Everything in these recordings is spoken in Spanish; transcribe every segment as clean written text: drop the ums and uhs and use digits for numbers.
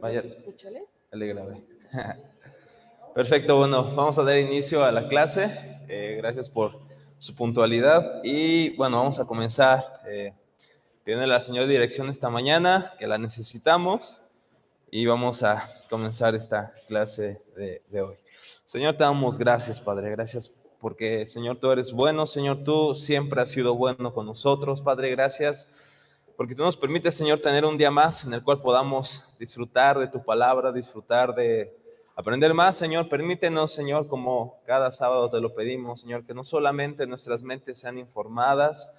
Vaya, escúchale. Le grabé. Perfecto, bueno, vamos a dar inicio a la clase. Gracias por su puntualidad y bueno, vamos a comenzar. Tiene la señora dirección esta mañana, que la necesitamos, y vamos a comenzar esta clase de hoy. Señor, te damos gracias, Padre, gracias porque, Señor, tú eres bueno, Señor, tú siempre has sido bueno con nosotros, Padre, gracias porque tú nos permites, Señor, tener un día más en el cual podamos disfrutar de tu palabra, disfrutar de aprender más, Señor. Permítenos, Señor, como cada sábado te lo pedimos, Señor, que no solamente nuestras mentes sean informadas,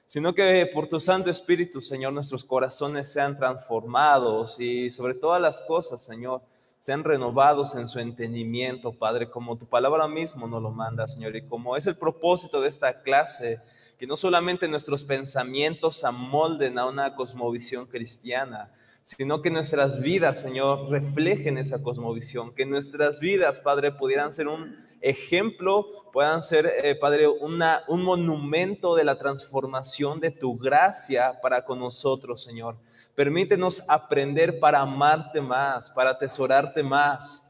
sino que por tu Santo Espíritu, Señor, nuestros corazones sean transformados y sobre todas las cosas, Señor, sean renovados en su entendimiento, Padre, como tu palabra mismo nos lo manda, Señor, y como es el propósito de esta clase, que no solamente nuestros pensamientos amolden a una cosmovisión cristiana, sino que nuestras vidas, Señor, reflejen esa cosmovisión, que nuestras vidas, Padre, pudieran ser un ejemplo, puedan ser, Padre, un monumento de la transformación de tu gracia para con nosotros, Señor. Permítenos aprender para amarte más, para atesorarte más,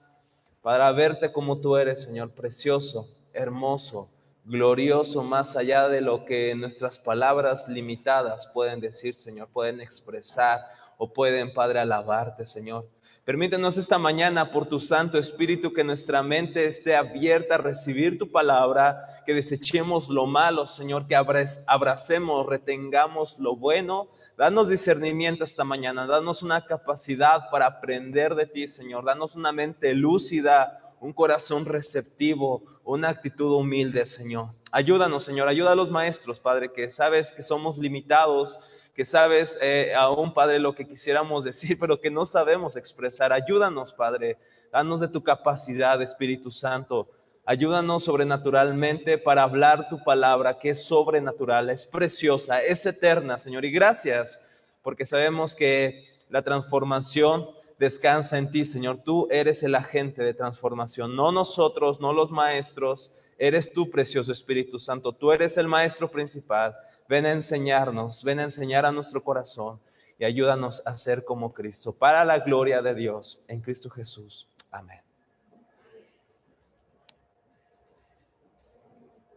para verte como tú eres, Señor, precioso, hermoso, glorioso, más allá de lo que nuestras palabras limitadas pueden decir, Señor, pueden expresar o pueden, Padre, alabarte, Señor. Permítenos esta mañana, por tu Santo Espíritu, que nuestra mente esté abierta a recibir tu palabra, que desechemos lo malo, Señor, que abracemos, retengamos lo bueno. Danos discernimiento esta mañana, danos una capacidad para aprender de ti, Señor. Danos una mente lúcida, un corazón receptivo, una actitud humilde, Señor. Ayúdanos, Señor, ayuda a los maestros, Padre, que sabes que somos limitados, que sabes aún, Padre, lo que quisiéramos decir, pero que no sabemos expresar. Ayúdanos, Padre, danos de tu capacidad, Espíritu Santo. Ayúdanos sobrenaturalmente para hablar tu palabra, que es sobrenatural, es preciosa, es eterna, Señor. Y gracias, porque sabemos que la transformación descansa en ti, Señor. Tú eres el agente de transformación, no nosotros, no los maestros. Eres tú, precioso Espíritu Santo. Tú eres el maestro principal. Ven a enseñarnos, ven a enseñar a nuestro corazón y ayúdanos a ser como Cristo, para la gloria de Dios, en Cristo Jesús. Amén.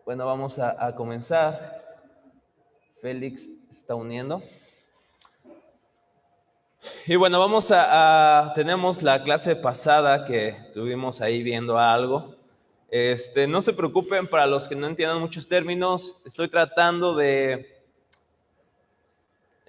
Bueno, vamos a comenzar. Félix está uniendo. Y bueno, tenemos la clase pasada que estuvimos ahí viendo algo. No se preocupen para los que no entiendan muchos términos. Estoy tratando de...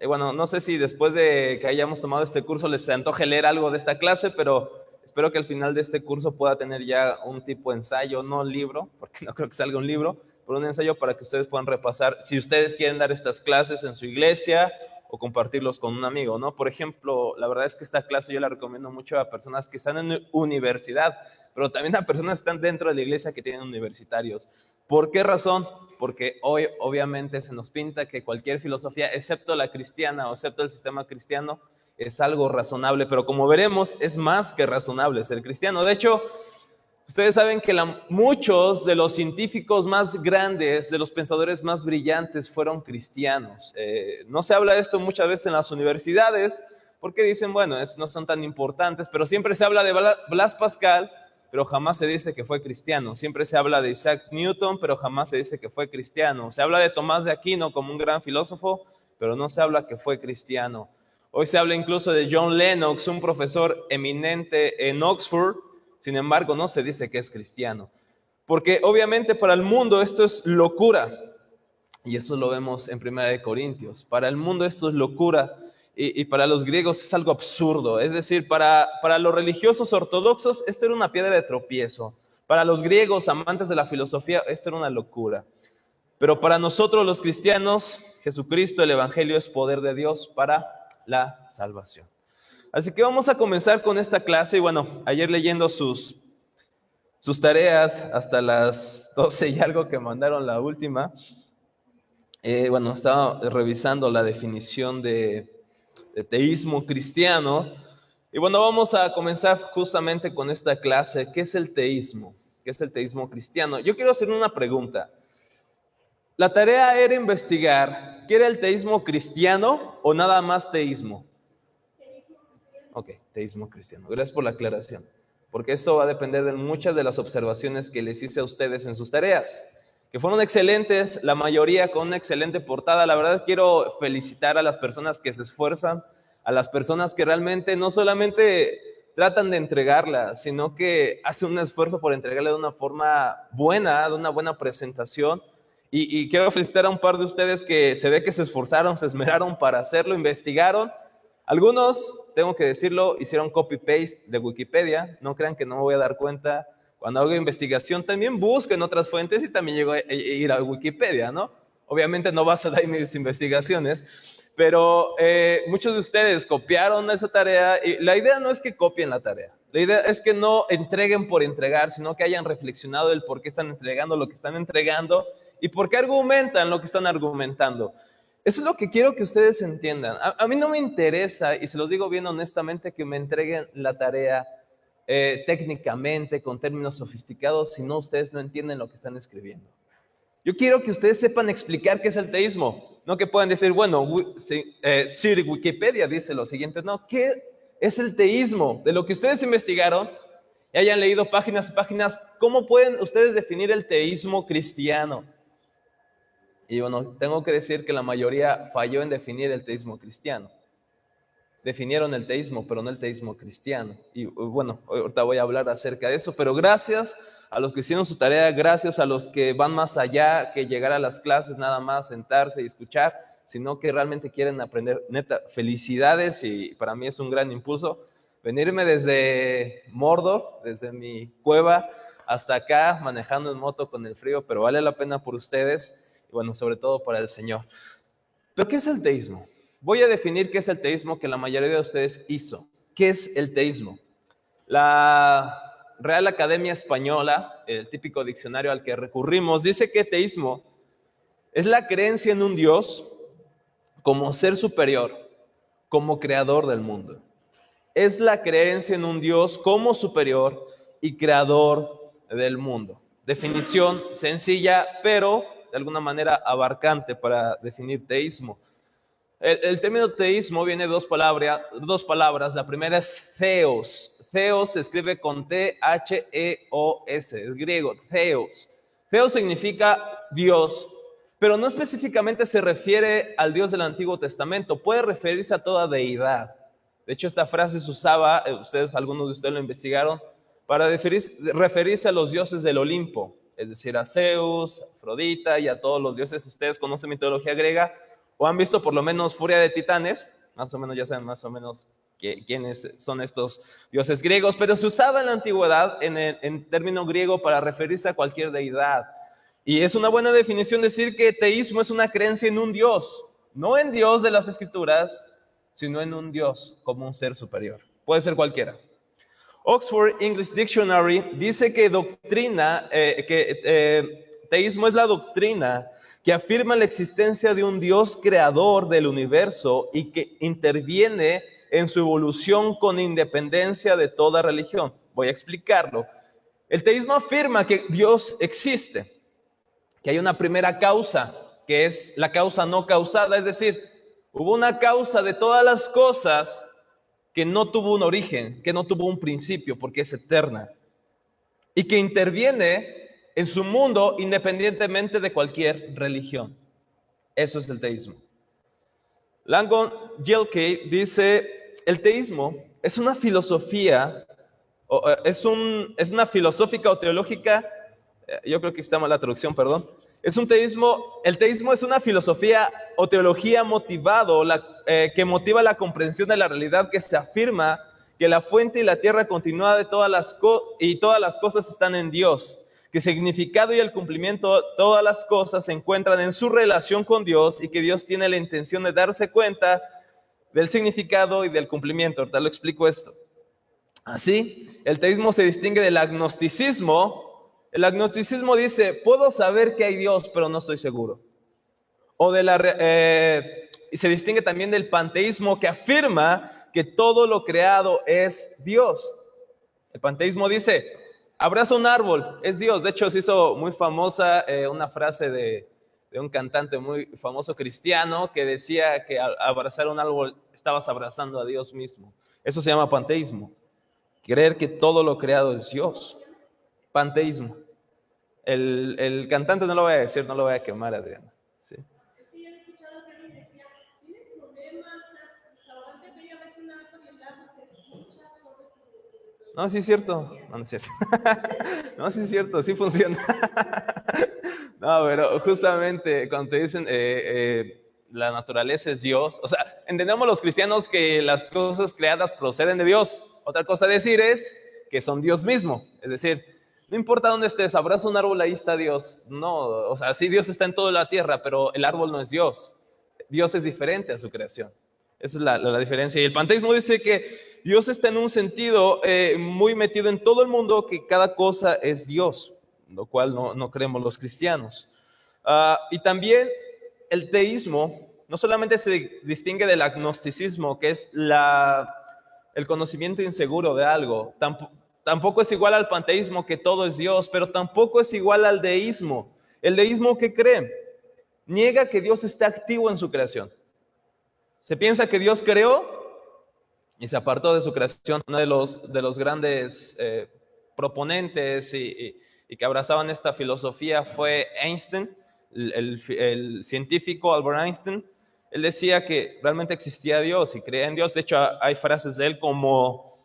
bueno, no sé si después de que hayamos tomado este curso les antoje leer algo de esta clase, pero espero que al final de este curso pueda tener ya un tipo de ensayo, no libro, porque no creo que salga un libro, pero un ensayo para que ustedes puedan repasar, si ustedes quieren dar estas clases en su iglesia o compartirlos con un amigo, ¿no? Por ejemplo, la verdad es que esta clase yo la recomiendo mucho a personas que están en universidad, pero también a personas que están dentro de la iglesia que tienen universitarios. ¿Por qué razón? Porque hoy obviamente se nos pinta que cualquier filosofía, excepto la cristiana o excepto el sistema cristiano, es algo razonable, pero como veremos, es más que razonable ser cristiano. De hecho, ustedes saben que muchos de los científicos más grandes, de los pensadores más brillantes, fueron cristianos. No se habla de esto muchas veces en las universidades, porque dicen, bueno, no son tan importantes, pero siempre se habla de Blas Pascal, pero jamás se dice que fue cristiano. Siempre se habla de Isaac Newton, pero jamás se dice que fue cristiano. Se habla de Tomás de Aquino como un gran filósofo, pero no se habla que fue cristiano. Hoy se habla incluso de John Lennox, un profesor eminente en Oxford. Sin embargo, no se dice que es cristiano. Porque obviamente para el mundo esto es locura. Y eso lo vemos en 1 Corintios. Para el mundo esto es locura. Y para los griegos es algo absurdo. Es decir, para los religiosos ortodoxos esto era una piedra de tropiezo. Para los griegos amantes de la filosofía esto era una locura. Pero para nosotros los cristianos, Jesucristo, el Evangelio es poder de Dios para la salvación. Así que vamos a comenzar con esta clase. Y bueno, ayer leyendo sus tareas hasta las 12 y algo que mandaron la última, bueno, estaba revisando la definición de teísmo cristiano. Y bueno, vamos a comenzar justamente con esta clase. ¿Qué es el teísmo? ¿Qué es el teísmo cristiano? Yo quiero hacer una pregunta. La tarea era investigar, ¿qué era el teísmo cristiano o nada más teísmo? Ok, teísmo cristiano. Gracias por la aclaración. Porque esto va a depender de muchas de las observaciones que les hice a ustedes en sus tareas, que fueron excelentes, la mayoría con una excelente portada. La verdad quiero felicitar a las personas que se esfuerzan, a las personas que realmente no solamente tratan de entregarla, sino que hacen un esfuerzo por entregarla de una forma buena, de una buena presentación. Y quiero felicitar a un par de ustedes que se ve que se esforzaron, se esmeraron para hacerlo, investigaron. Algunos, tengo que decirlo, hicieron copy-paste de Wikipedia. No crean que no me voy a dar cuenta. Cuando hago investigación, también busquen otras fuentes y también llego a ir a Wikipedia, ¿no? Obviamente no vas a dar mis investigaciones, pero muchos de ustedes copiaron esa tarea y la idea no es que copien la tarea. La idea es que no entreguen por entregar, sino que hayan reflexionado el por qué están entregando lo que están entregando y por qué argumentan lo que están argumentando. Eso es lo que quiero que ustedes entiendan. A mí no me interesa, y se los digo bien honestamente, que me entreguen la tarea técnicamente, con términos sofisticados, si no ustedes no entienden lo que están escribiendo. Yo quiero que ustedes sepan explicar qué es el teísmo. No que puedan decir, bueno, Sir Wikipedia dice lo siguiente. No, ¿qué es el teísmo? De lo que ustedes investigaron y hayan leído páginas y páginas, ¿cómo pueden ustedes definir el teísmo cristiano? Y bueno, tengo que decir que la mayoría falló en definir el teísmo cristiano. Definieron el teísmo, pero no el teísmo cristiano. Y bueno, ahorita voy a hablar acerca de eso, pero gracias a los que hicieron su tarea, gracias a los que van más allá que llegar a las clases nada más, sentarse y escuchar, sino que realmente quieren aprender. Neta, felicidades, y para mí es un gran impulso venirme desde Mordor, desde mi cueva, hasta acá, manejando en moto con el frío, pero vale la pena por ustedes. Y bueno, sobre todo para el Señor. ¿Pero qué es el teísmo? Voy a definir qué es el teísmo que la mayoría de ustedes hizo. ¿Qué es el teísmo? La Real Academia Española, el típico diccionario al que recurrimos, dice que teísmo es la creencia en un Dios como ser superior, como creador del mundo. Es la creencia en un Dios como superior y creador del mundo. Definición sencilla, pero de alguna manera abarcante para definir teísmo. El término teísmo viene de dos palabras. La primera es theos. Theos se escribe con T-H-E-O-S, es griego, theos. Theos significa Dios, pero no específicamente se refiere al Dios del Antiguo Testamento, puede referirse a toda deidad. De hecho, esta frase se usaba, algunos de ustedes lo investigaron, para referirse a los dioses del Olimpo, es decir, a Zeus, Afrodita y a todos los dioses. Ustedes conocen mitología griega o han visto por lo menos Furia de Titanes, más o menos ya saben más o menos quiénes son estos dioses griegos, pero se usaba en la antigüedad en término griego para referirse a cualquier deidad. Y es una buena definición decir que teísmo es una creencia en un Dios, no en Dios de las Escrituras, sino en un Dios como un ser superior. Puede ser cualquiera. Oxford English Dictionary dice que teísmo es la doctrina que afirma la existencia de un Dios creador del universo y que interviene en su evolución con independencia de toda religión. Voy a explicarlo. El teísmo afirma que Dios existe, que hay una primera causa, que es la causa no causada, es decir, hubo una causa de todas las cosas que no tuvo un origen, que no tuvo un principio, porque es eterna, y que interviene en su mundo independientemente de cualquier religión. Eso es el teísmo. Langdon Gilkey dice, el teísmo es una filosofía, es una filosófica o teológica, yo creo que está mal la traducción, perdón. El teísmo es una filosofía o teología que motiva la comprensión de la realidad, que se afirma que la fuente y la tierra continua de todas las cosas están en Dios, que el significado y el cumplimiento de todas las cosas se encuentran en su relación con Dios y que Dios tiene la intención de darse cuenta del significado y del cumplimiento. Ahorita lo explico esto. Así, el teísmo se distingue del agnosticismo. El agnosticismo dice, puedo saber que hay Dios, pero no estoy seguro. Y se distingue también del panteísmo, que afirma que todo lo creado es Dios. El panteísmo dice, abraza un árbol, es Dios. De hecho, se hizo muy famosa una frase de un cantante muy famoso cristiano que decía que al abrazar un árbol estabas abrazando a Dios mismo. Eso se llama panteísmo. Creer que todo lo creado es Dios. Panteísmo. El cantante no lo voy a decir, no lo voy a quemar, Adriana. ¿Sí? No, sí es cierto. No, no es cierto. No, sí es cierto, sí funciona. No, pero justamente cuando te dicen la naturaleza es Dios, o sea, entendemos los cristianos que las cosas creadas proceden de Dios. Otra cosa decir es que son Dios mismo. Es decir, no importa dónde estés, abraza un árbol, ahí está Dios. No, o sea, sí Dios está en toda la tierra, pero el árbol no es Dios. Dios es diferente a su creación. Esa es la diferencia. Y el panteísmo dice que Dios está en un sentido muy metido en todo el mundo, que cada cosa es Dios, lo cual no creemos los cristianos. Y también el teísmo no solamente se distingue del agnosticismo, que es el conocimiento inseguro de algo, tampoco es igual al panteísmo, que todo es Dios, pero tampoco es igual al deísmo. ¿El deísmo qué cree? Niega que Dios esté activo en su creación. Se piensa que Dios creó y se apartó de su creación. Uno de los grandes proponentes y que abrazaban esta filosofía fue Einstein, el científico Albert Einstein. Él decía que realmente existía Dios y creía en Dios. De hecho, hay frases de él como: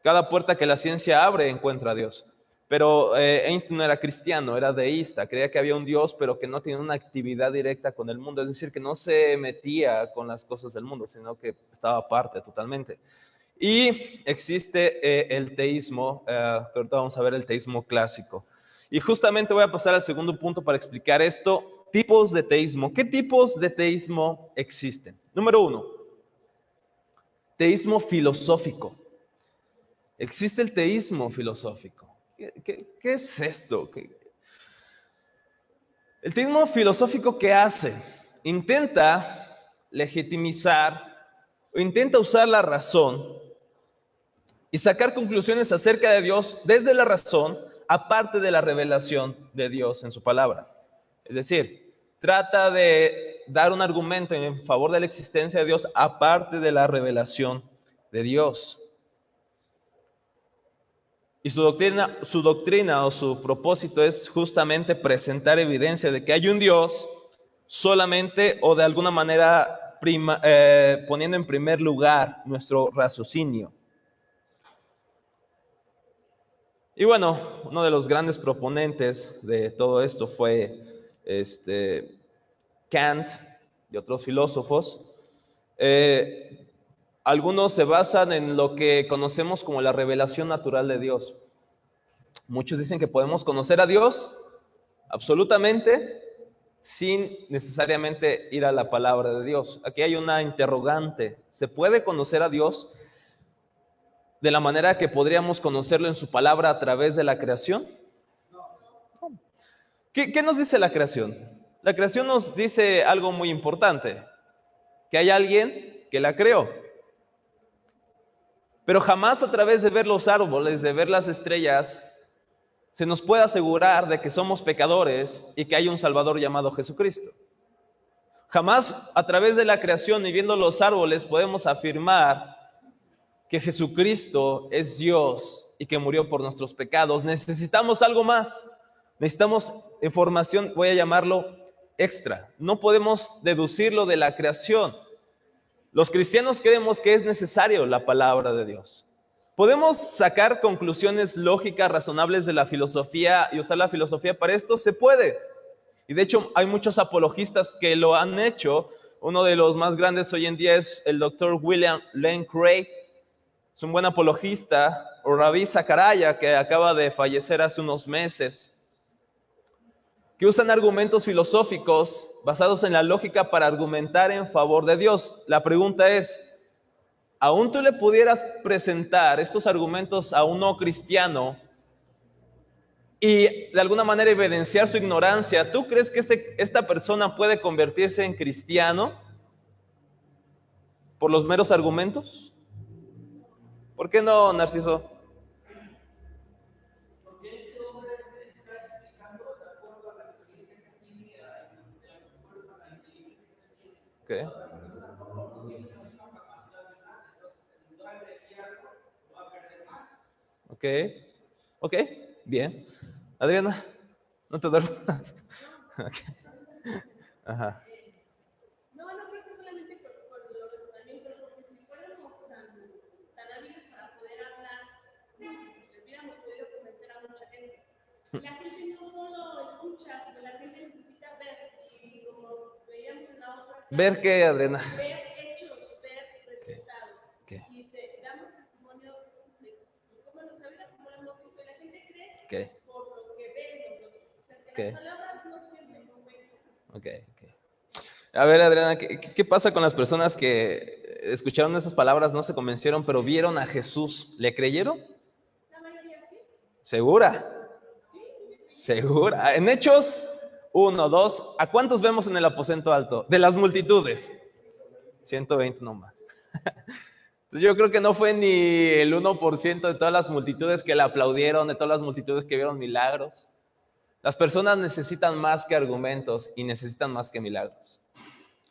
cada puerta que la ciencia abre encuentra a Dios. Pero Einstein no era cristiano, era deísta, creía que había un Dios, pero que no tenía una actividad directa con el mundo, es decir, que no se metía con las cosas del mundo, sino que estaba aparte totalmente. Y existe el teísmo, que ahorita vamos a ver el teísmo clásico. Y justamente voy a pasar al segundo punto para explicar esto: tipos de teísmo. ¿Qué tipos de teísmo existen? Número uno, teísmo filosófico. Existe el teísmo filosófico. ¿Qué es esto? El teísmo filosófico, ¿qué hace? Intenta legitimizar o intenta usar la razón y sacar conclusiones acerca de Dios desde la razón, aparte de la revelación de Dios en su palabra. Es decir, trata de dar un argumento en favor de la existencia de Dios aparte de la revelación de Dios. Y su doctrina o su propósito es justamente presentar evidencia de que hay un Dios solamente o de alguna manera poniendo en primer lugar nuestro raciocinio. Y bueno, uno de los grandes proponentes de todo esto fue Kant y otros filósofos. Algunos se basan en lo que conocemos como la revelación natural de Dios. Muchos dicen que podemos conocer a Dios absolutamente sin necesariamente ir a la palabra de Dios. Aquí hay una interrogante. ¿Se puede conocer a Dios de la manera que podríamos conocerlo en su palabra a través de la creación? ¿Qué nos dice la creación? La creación nos dice algo muy importante, que hay alguien que la creó. Pero jamás a través de ver los árboles, de ver las estrellas, se nos puede asegurar de que somos pecadores y que hay un Salvador llamado Jesucristo. Jamás a través de la creación y viendo los árboles podemos afirmar que Jesucristo es Dios y que murió por nuestros pecados. Necesitamos algo más. Necesitamos información, voy a llamarlo extra. No podemos deducirlo de la creación. Los cristianos creemos que es necesario la palabra de Dios. ¿Podemos sacar conclusiones lógicas, razonables de la filosofía y usar la filosofía para esto? Se puede. Y de hecho hay muchos apologistas que lo han hecho. Uno de los más grandes hoy en día es el doctor William Lane Craig. Es un buen apologista. O Ravi Zachariah, que acaba de fallecer hace unos meses, que usan argumentos filosóficos basados en la lógica para argumentar en favor de Dios. La pregunta es, ¿aún tú le pudieras presentar estos argumentos a un no cristiano y de alguna manera evidenciar su ignorancia? ¿Tú crees que esta persona puede convertirse en cristiano por los meros argumentos? ¿Por qué no, Narciso? ¿Qué? Ok, ok, bien. Adriana, no te duermas. Ok. Ajá. No, no creo que solamente por los razonamientos, porque si fuéramos tan hábiles para poder hablar, hubiéramos podido convencer a mucha gente. La gente no solo escucha, sino la gente necesita ver, y como veíamos en la otra clase, ¿Ver qué, Adriana? ver hechos, ver ¿Qué? resultados. ¿Qué? Y te damos testimonio de cómo nuestra vida, cómo la hemos visto, y la gente cree ¿Qué? por lo que ve en nosotros. O sea, que ¿Qué? las palabras no siempre convencen. Ok, ok. A ver, Adriana, ¿qué pasa con las personas que escucharon esas palabras, no se convencieron, pero vieron a Jesús? ¿Le creyeron? La mayoría sí. ¿Segura? ¿Segura? En Hechos 1, 2, ¿a cuántos vemos en el aposento alto? De las multitudes. 120 nomás. Yo creo que no fue ni el 1% de todas las multitudes que le aplaudieron, de todas las multitudes que vieron milagros. Las personas necesitan más que argumentos y necesitan más que milagros.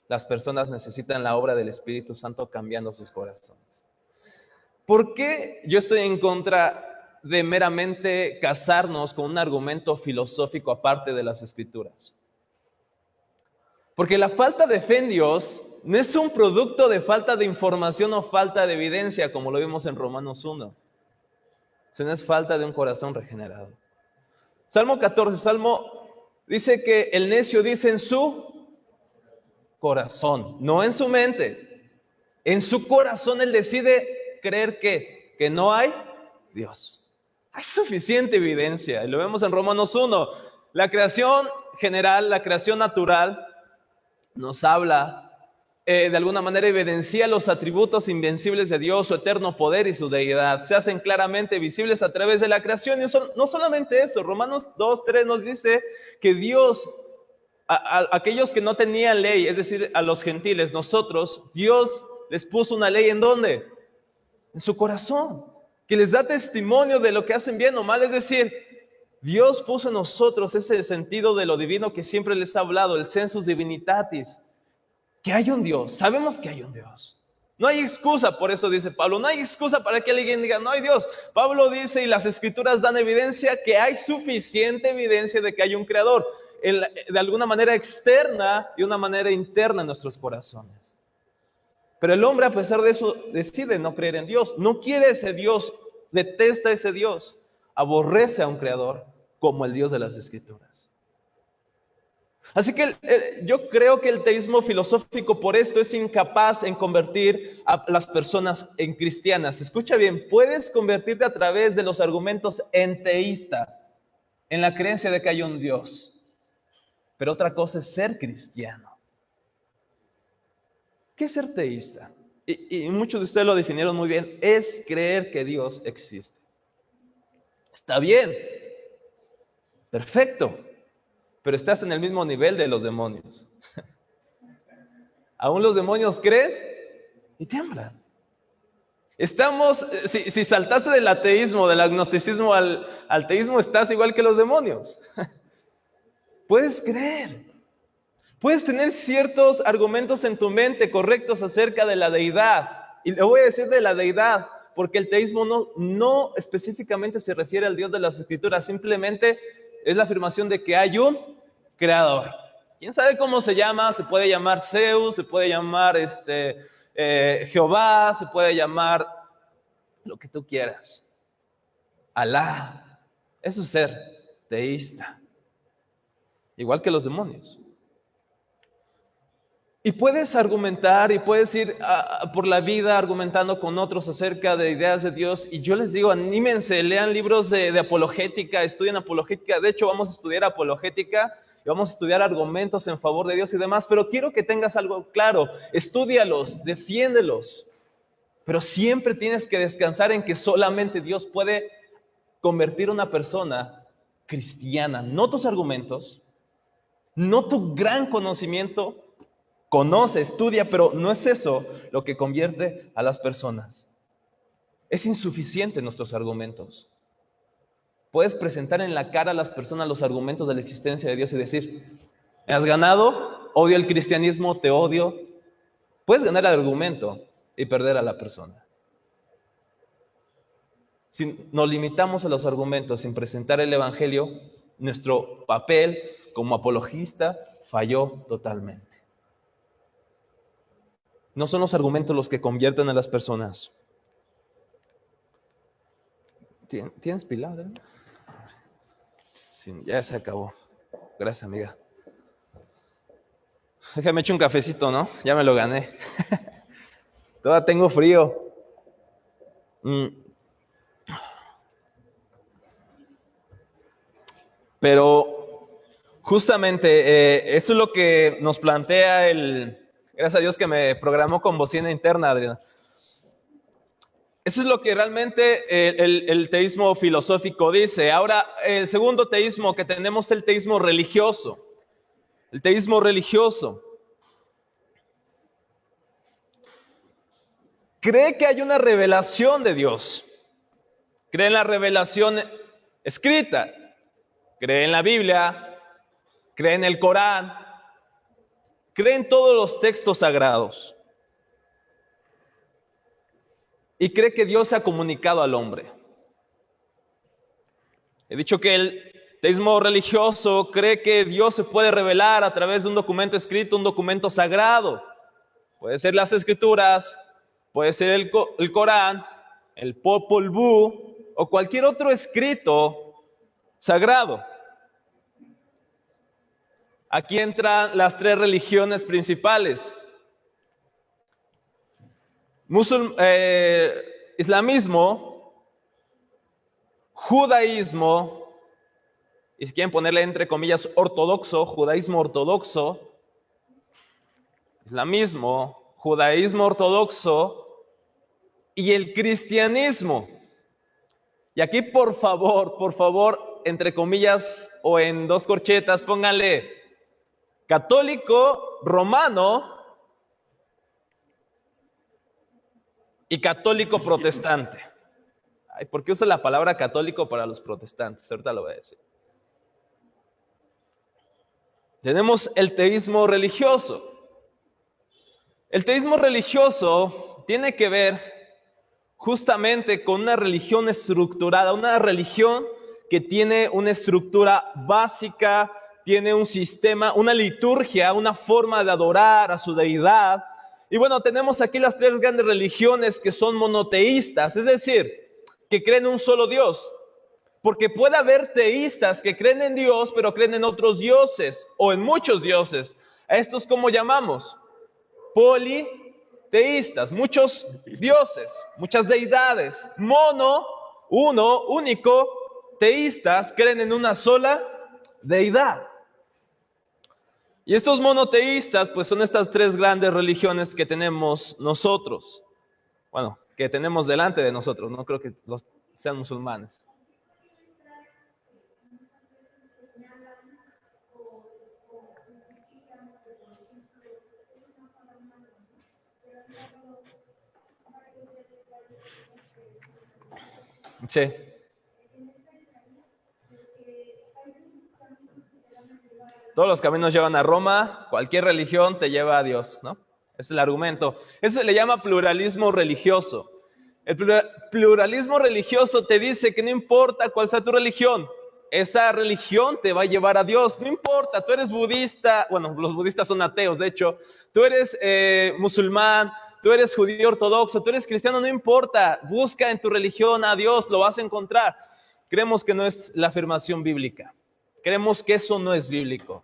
Las personas necesitan la obra del Espíritu Santo cambiando sus corazones. ¿Por qué yo estoy en contra de meramente casarnos con un argumento filosófico aparte de las Escrituras? Porque la falta de fe en Dios no es un producto de falta de información o falta de evidencia, como lo vimos en Romanos 1, sino es falta de un corazón regenerado. Salmo 14, Salmo dice que el necio dice en su corazón, no en su mente. En su corazón él decide creer que no hay Dios. Hay suficiente evidencia, y lo vemos en Romanos 1. La creación general, la creación natural, nos habla, de alguna manera evidencia los atributos invencibles de Dios, su eterno poder y su deidad. Se hacen claramente visibles a través de la creación. Y no solamente eso, Romanos 2, 3 nos dice que Dios, a aquellos que no tenían ley, es decir, a los gentiles, nosotros, Dios les puso una ley ¿en dónde? En su corazón, que les da testimonio de lo que hacen bien o mal. Es decir, Dios puso en nosotros ese sentido de lo divino que siempre les ha hablado, el sensus divinitatis, que hay un Dios, sabemos que hay un Dios. No hay excusa, por eso dice Pablo, no hay excusa para que alguien diga, no hay Dios. Pablo dice, y las Escrituras dan evidencia, que hay suficiente evidencia de que hay un Creador, de alguna manera externa y una manera interna en nuestros corazones. Pero el hombre, a pesar de eso, decide no creer en Dios, no quiere ese Dios, detesta ese Dios, aborrece a un Creador como el Dios de las Escrituras. Así que yo creo que el teísmo filosófico por esto es incapaz en convertir a las personas en cristianas. Escucha bien, puedes convertirte a través de los argumentos en teísta, en la creencia de que hay un Dios. Pero otra cosa es ser cristiano. ¿Qué es ser teísta? Y muchos de ustedes lo definieron muy bien. Es creer que Dios existe. Está bien. Perfecto. Pero estás en el mismo nivel de los demonios. Aún los demonios creen y tiemblan. Estamos, si saltaste del ateísmo, del agnosticismo al teísmo, estás igual que los demonios. Puedes creer. Puedes tener ciertos argumentos en tu mente correctos acerca de la deidad. Y le voy a decir de la deidad, porque el teísmo no específicamente se refiere al Dios de las Escrituras, simplemente es la afirmación de que hay un creador. ¿Quién sabe cómo se llama? Se puede llamar Zeus, se puede llamar Jehová, se puede llamar lo que tú quieras. Alá. Eso es ser teísta. Igual que los demonios. Y puedes argumentar y puedes ir por la vida argumentando con otros acerca de ideas de Dios. Y yo les digo, anímense, lean libros de apologética, estudien apologética. De hecho, vamos a estudiar apologética y vamos a estudiar argumentos en favor de Dios y demás. Pero quiero que tengas algo claro. Estúdialos, defiéndelos. Pero siempre tienes que descansar en que solamente Dios puede convertir a una persona cristiana. No tus argumentos, no tu gran conocimiento. Conoce, estudia, pero no es eso lo que convierte a las personas. Es insuficiente nuestros argumentos. Puedes presentar en la cara a las personas los argumentos de la existencia de Dios y decir, ¿me has ganado? Odio el cristianismo, te odio. Puedes ganar el argumento y perder a la persona. Si nos limitamos a los argumentos sin presentar el Evangelio, nuestro papel como apologista falló totalmente. No son los argumentos los que convierten a las personas. ¿Tienes pila, Adriana? Sí, ya se acabó. Gracias, amiga. Déjame echar un cafecito, ¿no? Ya me lo gané. Todavía tengo frío. Pero justamente eso es lo que nos plantea gracias a Dios que me programó con bocina interna, Adriana. Eso es lo que realmente el teísmo filosófico dice. Ahora, el segundo teísmo que tenemos es el teísmo religioso. El teísmo religioso cree que hay una revelación de Dios. Cree en la revelación escrita. Cree en la Biblia. Cree en el Corán. Cree en todos los textos sagrados. Y cree que Dios se ha comunicado al hombre. He dicho que el teísmo religioso cree que Dios se puede revelar a través de un documento escrito, un documento sagrado. Puede ser las Escrituras, puede ser el Corán, el Popol Vuh o cualquier otro escrito sagrado. Aquí entran las tres religiones principales. Islamismo, judaísmo, y si quieren ponerle entre comillas ortodoxo, judaísmo ortodoxo, islamismo, judaísmo ortodoxo y el cristianismo. Y aquí por favor, entre comillas o en dos corchetas, pónganle católico romano y católico protestante. Ay, ¿por qué usa la palabra católico para los protestantes? Ahorita lo voy a decir. Tenemos el teísmo religioso. El teísmo religioso tiene que ver justamente con una religión estructurada, una religión que tiene una estructura básica, tiene un sistema, una liturgia, una forma de adorar a su deidad. Y bueno, tenemos aquí las tres grandes religiones que son monoteístas, es decir, que creen en un solo Dios. Porque puede haber teístas que creen en Dios, pero creen en otros dioses o en muchos dioses. ¿A estos cómo llamamos? Politeístas, muchos dioses, muchas deidades. Uno, único, teístas creen en una sola deidad. Y estos monoteístas, pues son estas tres grandes religiones que tenemos nosotros. Bueno, que tenemos delante de nosotros, no creo que sean musulmanes. Sí. Todos los caminos llevan a Roma, cualquier religión te lleva a Dios, ¿no? Ese es el argumento. Eso se le llama pluralismo religioso. El pluralismo religioso te dice que no importa cuál sea tu religión, esa religión te va a llevar a Dios. No importa, tú eres budista, bueno, los budistas son ateos, de hecho, tú eres musulmán, tú eres judío ortodoxo, tú eres cristiano, no importa, busca en tu religión a Dios, lo vas a encontrar. Creemos que no es la afirmación bíblica, creemos que eso no es bíblico,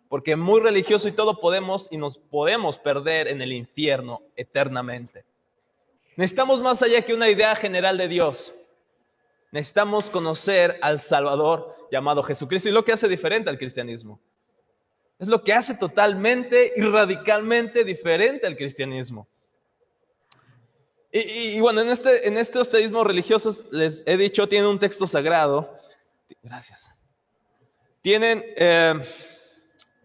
porque muy religioso y todo podemos y nos podemos perder en el infierno eternamente. Necesitamos más allá que una idea general de Dios. Necesitamos conocer al Salvador llamado Jesucristo, y lo que hace diferente al cristianismo. Es lo que hace totalmente y radicalmente diferente al cristianismo. Y bueno, en estos teísmos religiosos, les he dicho, tienen un texto sagrado. Gracias. Tienen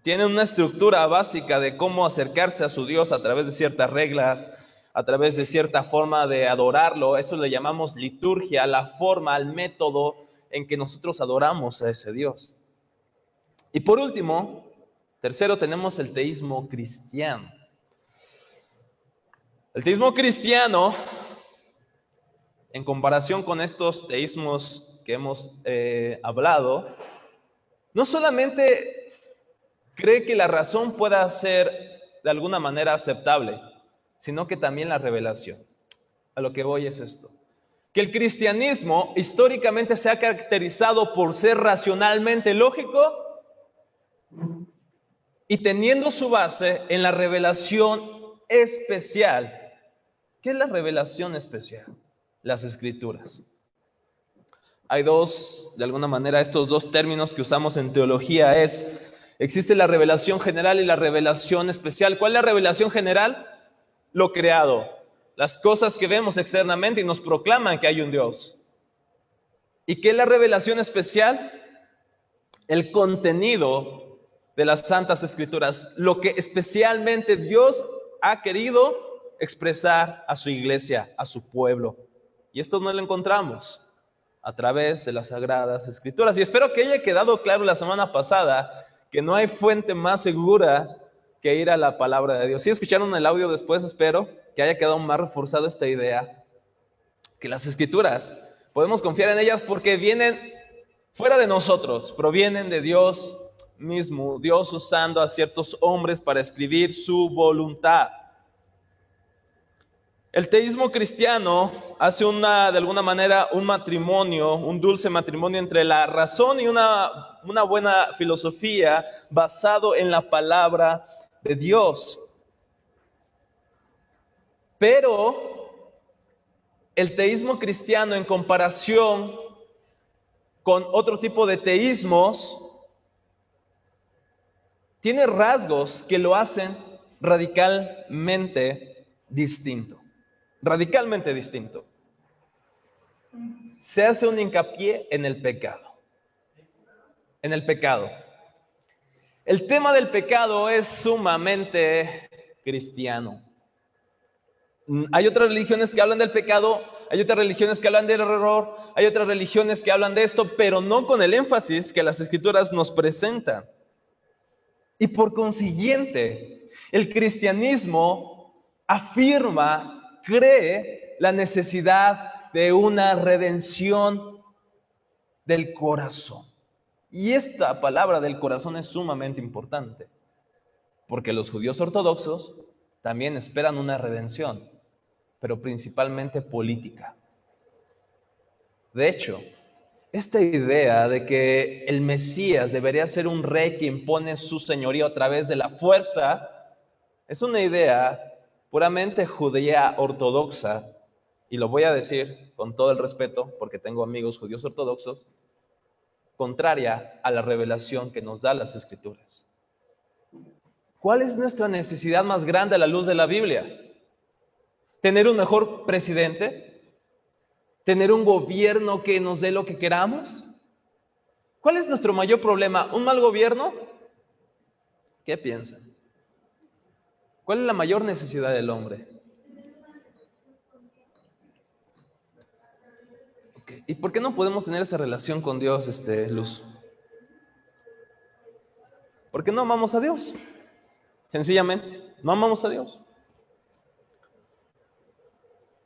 una estructura básica de cómo acercarse a su Dios a través de ciertas reglas, a través de cierta forma de adorarlo. Eso le llamamos liturgia, la forma, el método en que nosotros adoramos a ese Dios. Y por último, tercero, tenemos el teísmo cristiano. El teísmo cristiano en comparación con estos teísmos que hemos hablado, no solamente cree que la razón pueda ser de alguna manera aceptable, sino que también la revelación. A lo que voy es esto: que el cristianismo históricamente se ha caracterizado por ser racionalmente lógico y teniendo su base en la revelación especial. ¿Qué es la revelación especial? Las Escrituras. Hay de alguna manera, estos dos términos que usamos en teología existe la revelación general y la revelación especial. ¿Cuál es la revelación general? Lo creado, las cosas que vemos externamente y nos proclaman que hay un Dios. ¿Y qué es la revelación especial? El contenido de las Santas Escrituras, lo que especialmente Dios ha querido expresar a su iglesia, a su pueblo. Y esto no lo encontramos a través de las Sagradas Escrituras. Y espero que haya quedado claro la semana pasada que no hay fuente más segura que ir a la palabra de Dios. Si escucharon el audio después, espero que haya quedado más reforzado esta idea, que las Escrituras podemos confiar en ellas porque vienen fuera de nosotros, provienen de Dios mismo, Dios usando a ciertos hombres para escribir su voluntad. El teísmo cristiano hace de alguna manera un matrimonio, un dulce matrimonio entre la razón y una buena filosofía basado en la palabra de Dios. Pero el teísmo cristiano, en comparación con otro tipo de teísmos, tiene rasgos que lo hacen radicalmente distinto. Radicalmente distinto. Se hace un hincapié en el pecado. En el pecado. El tema del pecado es sumamente cristiano. Hay otras religiones que hablan del pecado, hay otras religiones que hablan del error, hay otras religiones que hablan de esto, pero no con el énfasis que las Escrituras nos presentan. Y por consiguiente, el cristianismo afirma, cree la necesidad de una redención del corazón. Y esta palabra del corazón es sumamente importante, porque los judíos ortodoxos también esperan una redención, pero principalmente política. De hecho, esta idea de que el Mesías debería ser un rey que impone su señorío a través de la fuerza es una idea puramente judía ortodoxa, y lo voy a decir con todo el respeto porque tengo amigos judíos ortodoxos, contraria a la revelación que nos da las Escrituras. ¿Cuál es nuestra necesidad más grande a la luz de la Biblia? ¿Tener un mejor presidente? ¿Tener un gobierno que nos dé lo que queramos? ¿Cuál es nuestro mayor problema? ¿Un mal gobierno? ¿Qué piensan? ¿Cuál es la mayor necesidad del hombre? Okay. ¿Y por qué no podemos tener esa relación con Dios, Luz? ¿Por qué no amamos a Dios? Sencillamente, no amamos a Dios.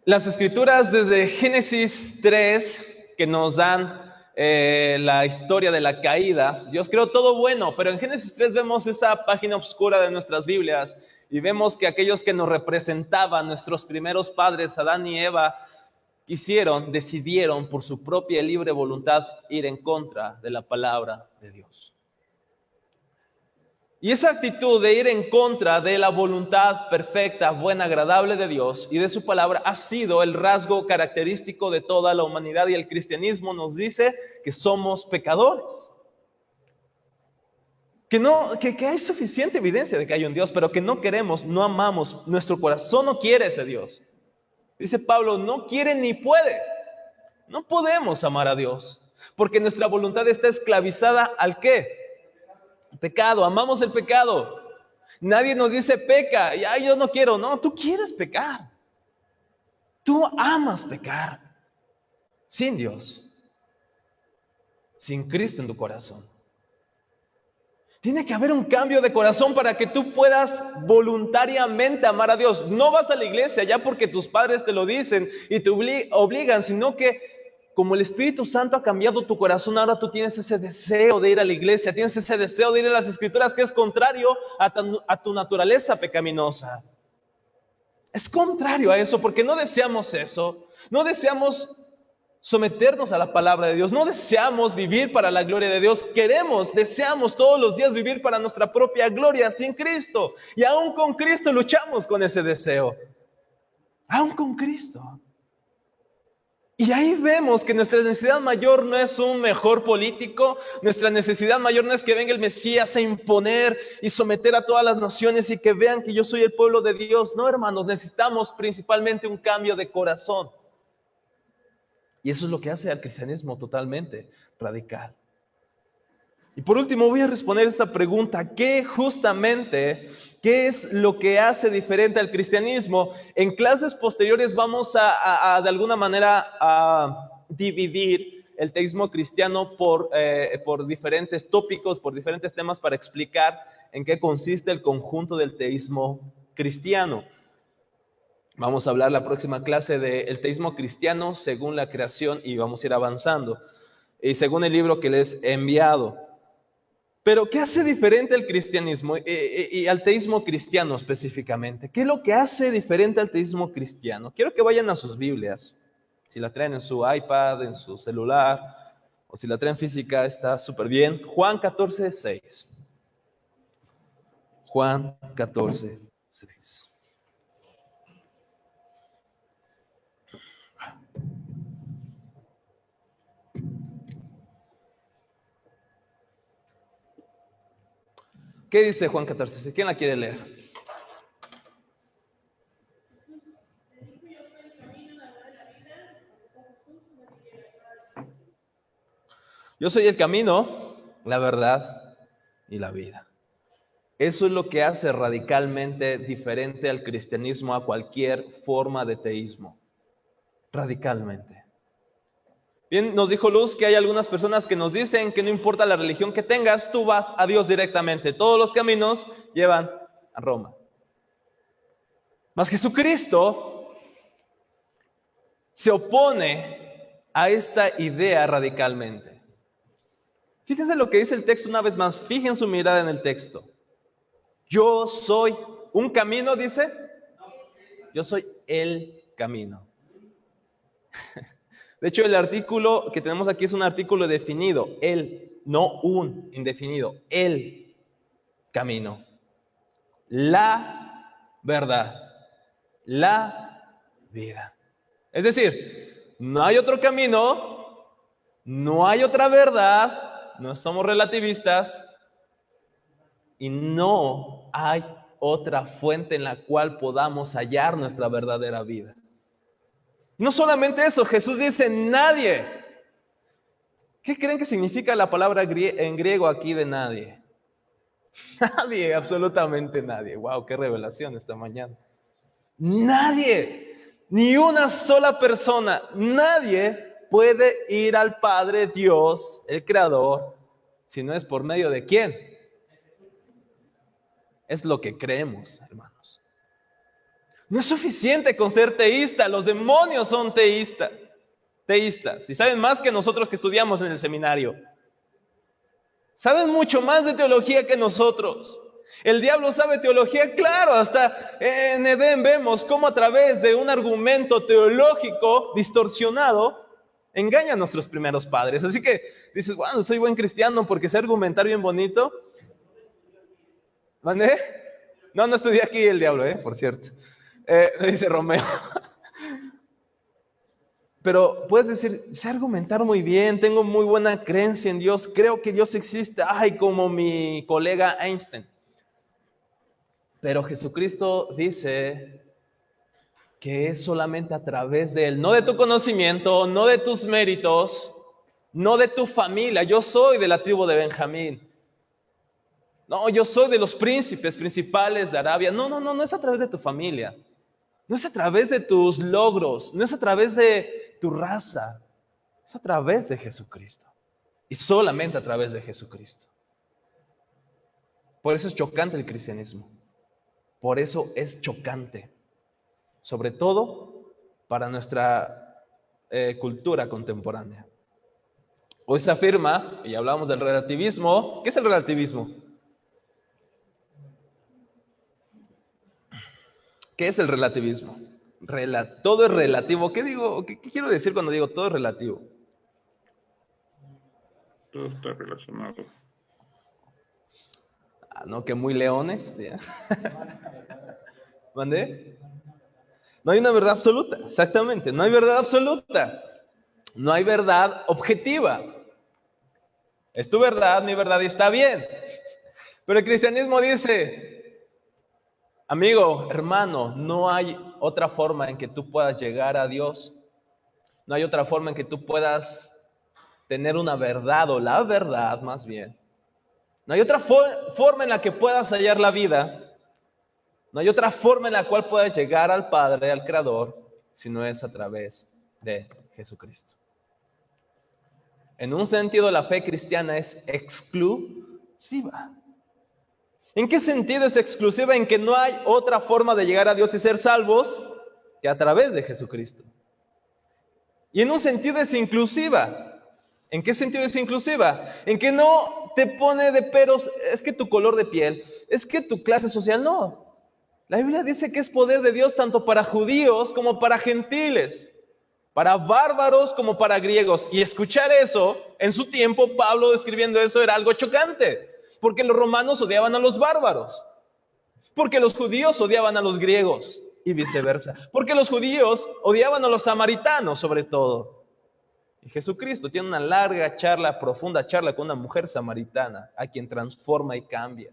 Las Escrituras desde Génesis 3, que nos dan la historia de la caída, Dios creó todo bueno, pero en Génesis 3 vemos esa página oscura de nuestras Biblias y vemos que aquellos que nos representaban, nuestros primeros padres, Adán y Eva, decidieron por su propia libre voluntad ir en contra de la palabra de Dios. Y esa actitud de ir en contra de la voluntad perfecta, buena, agradable de Dios y de su palabra ha sido el rasgo característico de toda la humanidad, y el cristianismo nos dice que somos pecadores. Que hay suficiente evidencia de que hay un Dios, pero que no queremos, no amamos, nuestro corazón no quiere ese Dios. Dice Pablo, no quiere ni puede. No podemos amar a Dios, porque nuestra voluntad está esclavizada ¿al qué? Pecado, amamos el pecado. Nadie nos dice peca, y yo no quiero. No, tú quieres pecar. Tú amas pecar. Sin Dios, sin Cristo en tu corazón. Tiene que haber un cambio de corazón para que tú puedas voluntariamente amar a Dios. No vas a la iglesia ya porque tus padres te lo dicen y te obligan, sino que como el Espíritu Santo ha cambiado tu corazón, ahora tú tienes ese deseo de ir a la iglesia, tienes ese deseo de ir a las Escrituras que es contrario a tu naturaleza pecaminosa. Es contrario a eso porque no deseamos eso, no deseamos someternos a la palabra de Dios, no deseamos vivir para la gloria de Dios, deseamos todos los días vivir para nuestra propia gloria sin Cristo. Y aún con Cristo luchamos con ese deseo, aún con Cristo. Y ahí vemos que nuestra necesidad mayor no es un mejor político, nuestra necesidad mayor no es que venga el Mesías a imponer y someter a todas las naciones y que vean que yo soy el pueblo de Dios. No, hermanos, necesitamos principalmente un cambio de corazón. Y eso es lo que hace al cristianismo totalmente radical. Y por último voy a responder esta pregunta: ¿qué es lo que hace diferente al cristianismo? En clases posteriores vamos a de alguna manera a dividir el teísmo cristiano por diferentes tópicos, por diferentes temas para explicar en qué consiste el conjunto del teísmo cristiano. Vamos a hablar la próxima clase del teísmo cristiano según la creación y vamos a ir avanzando. Y según el libro que les he enviado. Pero, ¿qué hace diferente al cristianismo y al teísmo cristiano específicamente? ¿Qué es lo que hace diferente al teísmo cristiano? Quiero que vayan a sus Biblias. Si la traen en su iPad, en su celular, o si la traen física, está súper bien. Juan 14:6. Juan 14:6. ¿Qué dice Juan 14:6? ¿Quién la quiere leer? Yo soy el camino, la verdad y la vida. Eso es lo que hace radicalmente diferente al cristianismo a cualquier forma de teísmo. Radicalmente. Bien, nos dijo Luz que hay algunas personas que nos dicen que no importa la religión que tengas, tú vas a Dios directamente. Todos los caminos llevan a Roma. Mas Jesucristo se opone a esta idea radicalmente. Fíjense lo que dice el texto una vez más. Fijen su mirada en el texto. Yo soy un camino, dice. Yo soy el camino. De hecho, el artículo que tenemos aquí es un artículo definido. El, no un indefinido. El camino. La verdad. La vida. Es decir, no hay otro camino, no hay otra verdad, no somos relativistas y no hay otra fuente en la cual podamos hallar nuestra verdadera vida. No solamente eso, Jesús dice nadie. ¿Qué creen que significa la palabra en griego aquí de nadie? Nadie, absolutamente nadie. Wow, qué revelación esta mañana. Nadie, ni una sola persona, nadie puede ir al Padre Dios, el Creador, si no es por medio de ¿quién? Es lo que creemos, hermanos. No es suficiente con ser teísta, los demonios son teístas, y saben más que nosotros que estudiamos en el seminario. Saben mucho más de teología que nosotros. El diablo sabe teología, claro, hasta en Edén vemos cómo a través de un argumento teológico distorsionado engaña a nuestros primeros padres. Así que dices, bueno, soy buen cristiano porque sé argumentar bien bonito. ¿Mandé? No estudié aquí el diablo, por cierto. Dice Romeo. Pero puedes decir, sé argumentar muy bien, tengo muy buena creencia en Dios, creo que Dios existe, como mi colega Einstein. Pero Jesucristo dice que es solamente a través de Él, no de tu conocimiento, no de tus méritos, no de tu familia. Yo soy de la tribu de Benjamín. No, yo soy de los príncipes principales de Arabia. No es a través de tu familia. No es a través de tus logros, no es a través de tu raza, es a través de Jesucristo. Y solamente a través de Jesucristo. Por eso es chocante el cristianismo. Por eso es chocante. Sobre todo para nuestra cultura contemporánea. Hoy se afirma, y hablamos del relativismo. ¿Qué es el relativismo? ¿Qué es el relativismo? Todo es relativo. ¿Qué digo? ¿Qué quiero decir cuando digo todo es relativo? Todo está relacionado. No, que muy leones. ¿Mandé? No hay una verdad absoluta, exactamente. No hay verdad absoluta. No hay verdad objetiva. Es tu verdad, mi verdad y está bien. Pero el cristianismo dice, amigo, hermano, no hay otra forma en que tú puedas llegar a Dios. No hay otra forma en que tú puedas tener una verdad o la verdad más bien. No hay otra forma en la que puedas hallar la vida. No hay otra forma en la cual puedas llegar al Padre, al Creador, si no es a través de Jesucristo. En un sentido, la fe cristiana es exclusiva. ¿En qué sentido es exclusiva? En que no hay otra forma de llegar a Dios y ser salvos que a través de Jesucristo. Y en un sentido es inclusiva. ¿En qué sentido es inclusiva? En que no te pone de peros, es que tu color de piel, es que tu clase social, no. La Biblia dice que es poder de Dios tanto para judíos como para gentiles, para bárbaros como para griegos. Y escuchar eso, en su tiempo, Pablo describiendo eso era algo chocante, porque los romanos odiaban a los bárbaros, porque los judíos odiaban a los griegos y viceversa, porque los judíos odiaban a los samaritanos sobre todo. Y Jesucristo tiene una larga charla, profunda charla con una mujer samaritana, a quien transforma y cambia.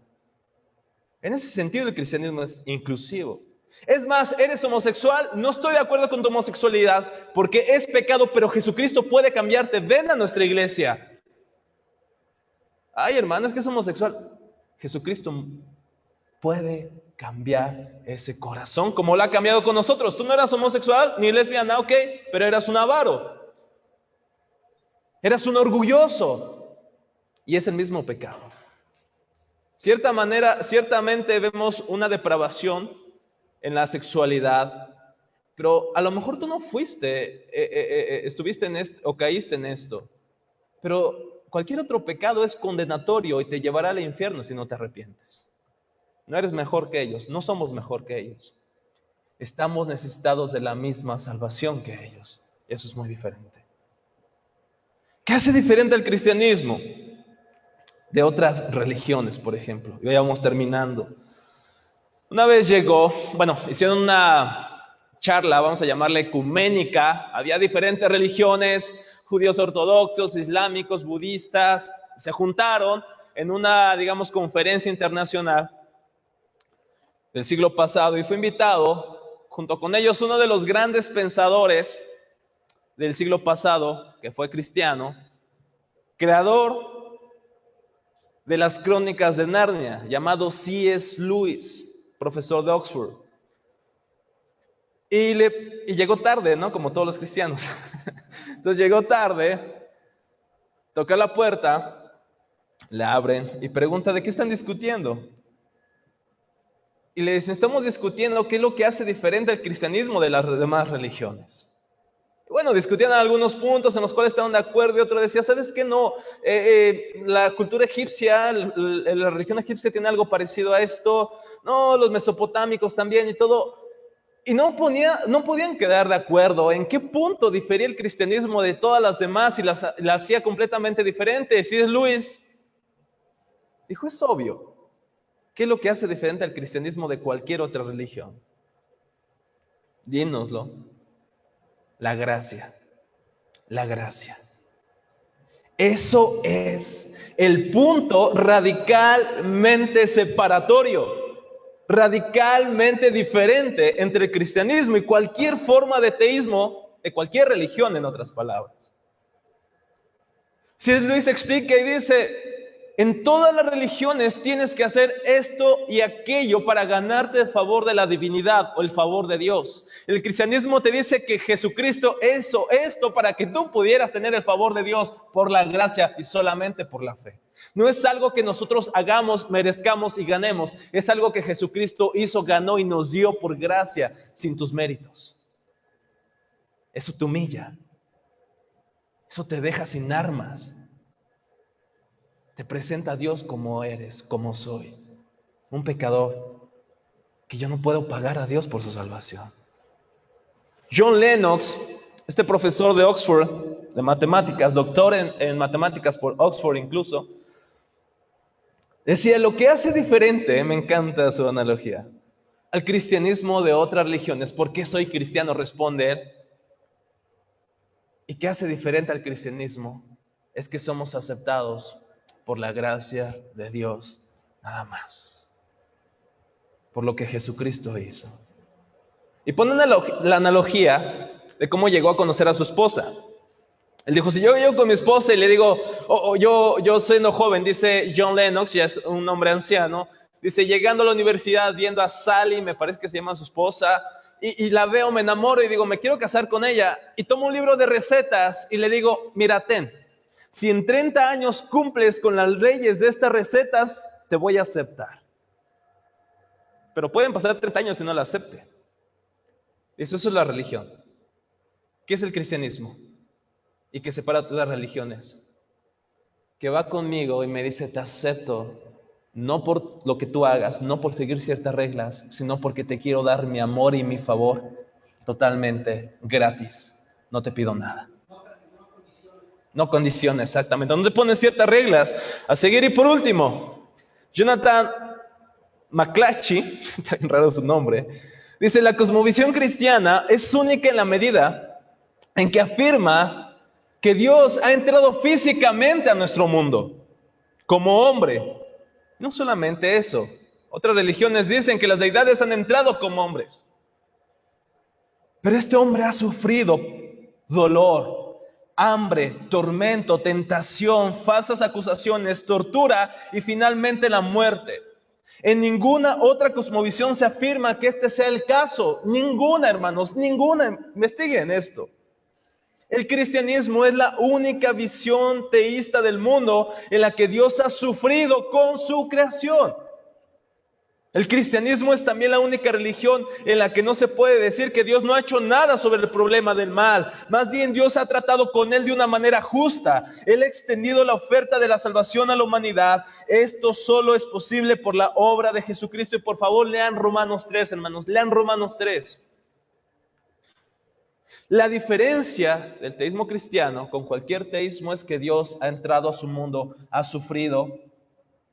En ese sentido el cristianismo es inclusivo. Es más, eres homosexual, no estoy de acuerdo con tu homosexualidad, porque es pecado, pero Jesucristo puede cambiarte, ven a nuestra iglesia. Ay, hermano, es que es homosexual. Jesucristo puede cambiar ese corazón, como lo ha cambiado con nosotros. Tú no eras homosexual, ni lesbiana, ok, pero eras un avaro. Eras un orgulloso. Y es el mismo pecado. Ciertamente vemos una depravación en la sexualidad, pero a lo mejor tú no estuviste en esto o caíste en esto. Pero cualquier otro pecado es condenatorio y te llevará al infierno si no te arrepientes. No eres mejor que ellos, no somos mejor que ellos. Estamos necesitados de la misma salvación que ellos. Eso es muy diferente. ¿Qué hace diferente al cristianismo de otras religiones, por ejemplo? Ya vamos terminando. Una vez hicieron una charla, vamos a llamarla ecuménica. Había diferentes religiones, judíos ortodoxos, islámicos, budistas. Se juntaron en una, conferencia internacional del siglo pasado y fue invitado, junto con ellos, uno de los grandes pensadores del siglo pasado, que fue cristiano, creador de las Crónicas de Narnia, llamado C.S. Lewis, profesor de Oxford. Y llegó tarde, ¿no? Como todos los cristianos. Entonces llegó tarde, toca la puerta, le abren y pregunta, ¿de qué están discutiendo? Y le dicen, estamos discutiendo qué es lo que hace diferente al cristianismo de las demás religiones. Bueno, discutían algunos puntos en los cuales estaban de acuerdo y otro decía, ¿sabes qué? No, la cultura egipcia, la religión egipcia tiene algo parecido a esto. No, los mesopotámicos también y todo. Y no podían quedar de acuerdo en qué punto difería el cristianismo de todas las demás y la hacía completamente diferente. C.S. Lewis dijo, es obvio. ¿Qué es lo que hace diferente al cristianismo de cualquier otra religión? Dínoslo. La gracia. La gracia. Eso es el punto radicalmente separatorio, radicalmente diferente entre el cristianismo y cualquier forma de teísmo, de cualquier religión, en otras palabras. C.S. Lewis explica y dice, en todas las religiones tienes que hacer esto y aquello para ganarte el favor de la divinidad o el favor de Dios. El cristianismo te dice que Jesucristo hizo esto para que tú pudieras tener el favor de Dios por la gracia y solamente por la fe. No es algo que nosotros hagamos, merezcamos y ganemos. Es algo que Jesucristo hizo, ganó y nos dio por gracia, sin tus méritos. Eso te humilla. Eso te deja sin armas. Te presenta a Dios como eres, como soy. Un pecador que yo no puedo pagar a Dios por su salvación. John Lennox, este profesor de Oxford, de matemáticas, doctor en matemáticas por Oxford incluso, decía, lo que hace diferente, me encanta su analogía, al cristianismo de otras religiones, ¿por qué soy cristiano?, responde él. ¿Y qué hace diferente al cristianismo? Es que somos aceptados por la gracia de Dios, nada más. Por lo que Jesucristo hizo. Y pone la analogía de cómo llegó a conocer a su esposa. Él dijo, si yo llego con mi esposa y le digo, yo siendo joven, dice John Lennox, ya es un hombre anciano, dice, llegando a la universidad, viendo a Sally, me parece que se llama su esposa, y la veo, me enamoro y digo, me quiero casar con ella, y tomo un libro de recetas y le digo, mira, ten, si en 30 años cumples con las leyes de estas recetas, te voy a aceptar. Pero pueden pasar 30 años y no la acepte. Eso es la religión. ¿Qué es el cristianismo? Y que separa todas las religiones. Que va conmigo y me dice, te acepto, no por lo que tú hagas, no por seguir ciertas reglas, sino porque te quiero dar mi amor y mi favor totalmente gratis. No te pido nada. No condiciones, exactamente. No te ponen ciertas reglas a seguir. Y por último, Jonathan McClatchy, está bien raro su nombre, dice, la cosmovisión cristiana es única en la medida en que afirma que Dios ha entrado físicamente a nuestro mundo, como hombre. No solamente eso, otras religiones dicen que las deidades han entrado como hombres. Pero este hombre ha sufrido dolor, hambre, tormento, tentación, falsas acusaciones, tortura y finalmente la muerte. En ninguna otra cosmovisión se afirma que este sea el caso. Ninguna, hermanos, ninguna. Investiguen esto. El cristianismo es la única visión teísta del mundo en la que Dios ha sufrido con su creación. El cristianismo es también la única religión en la que no se puede decir que Dios no ha hecho nada sobre el problema del mal. Más bien Dios ha tratado con él de una manera justa. Él ha extendido la oferta de la salvación a la humanidad. Esto solo es posible por la obra de Jesucristo. Y por favor lean Romanos 3, hermanos. Lean Romanos 3. La diferencia del teísmo cristiano con cualquier teísmo es que Dios ha entrado a su mundo, ha sufrido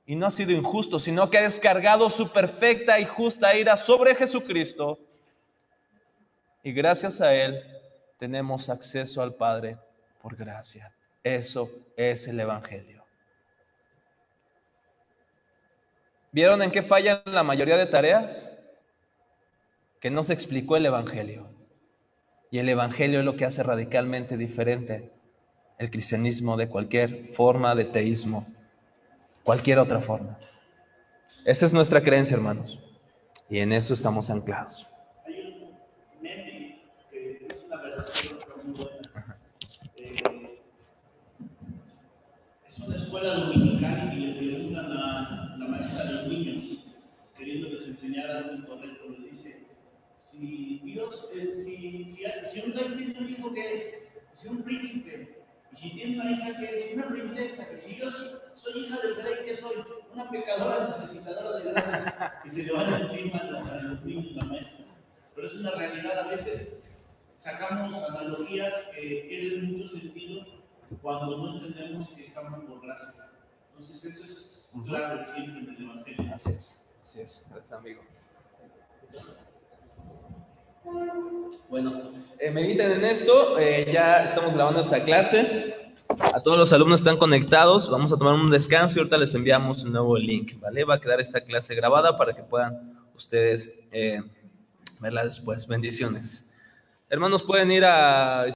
y no ha sido injusto, sino que ha descargado su perfecta y justa ira sobre Jesucristo y gracias a Él tenemos acceso al Padre por gracia. Eso es el Evangelio. ¿Vieron en qué fallan la mayoría de tareas? Que no se explicó el Evangelio. Y el Evangelio es lo que hace radicalmente diferente el cristianismo de cualquier forma de teísmo, cualquier otra forma. Esa es nuestra creencia, hermanos, y en eso estamos anclados. Hay un meme que es una versión muy buena. Es una escuela dominical y le preguntan a la maestra de los niños, queriendo que les enseñaran un correcto, les dice, si Dios, si un rey tiene un hijo que es un príncipe, y si tiene una hija que es una princesa, que si yo soy hija del rey, que soy una pecadora necesitadora de gracia, y se le van encima a los niños, la maestra. Pero es una realidad, a veces sacamos analogías que tienen mucho sentido cuando no entendemos que estamos por gracia. Entonces eso es clave siempre en el Evangelio. Así es, gracias amigo. Bueno, mediten en esto, ya estamos grabando esta clase, a todos los alumnos están conectados, vamos a tomar un descanso y ahorita les enviamos un nuevo link, ¿vale? Va a quedar esta clase grabada para que puedan ustedes verla después. Bendiciones. Hermanos, pueden ir a